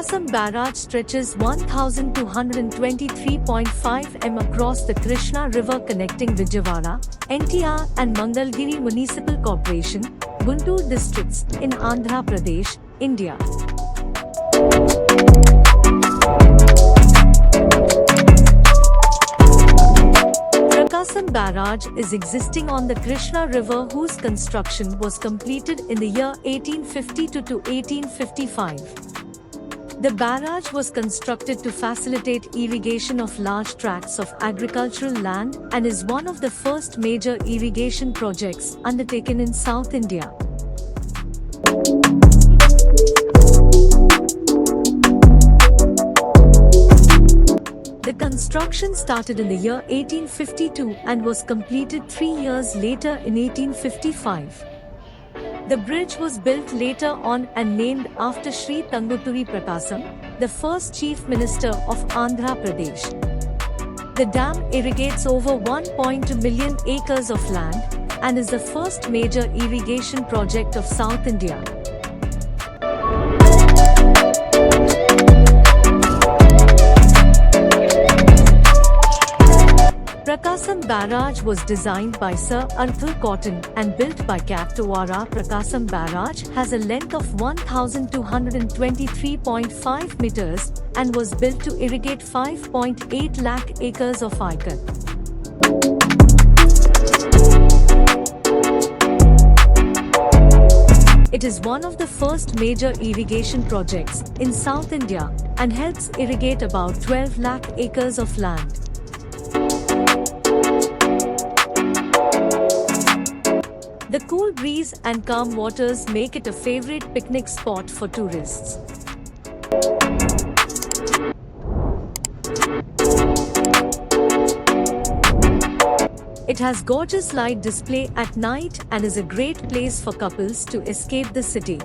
Prakasam Barrage stretches 1,223.5 m across the Krishna River connecting Vijayawada, NTR and Mangalgiri Municipal Corporation, Guntur districts in Andhra Pradesh, India. Prakasam Barrage is existing on the Krishna River, whose construction was completed in the year 1852 to 1855. The barrage was constructed to facilitate irrigation of large tracts of agricultural land and is one of the first major irrigation projects undertaken in South India. The construction started in the year 1852 and was completed 3 years later in 1855. The bridge was built later on and named after Sri Tanguturi Prakasam, the first Chief Minister of Andhra Pradesh. The dam irrigates over 1.2 million acres of land and is the first major irrigation project of South India. Prakasam Barrage was designed by Sir Arthur Cotton and built by Kaptawara. Prakasam Barrage has a length of 1,223.5 meters and was built to irrigate 5.8 lakh acres of Icon. It is one of the first major irrigation projects in South India and helps irrigate about 12 lakh acres of land. The cool breeze and calm waters make it a favorite picnic spot for tourists. It has gorgeous light display at night and is a great place for couples to escape the city.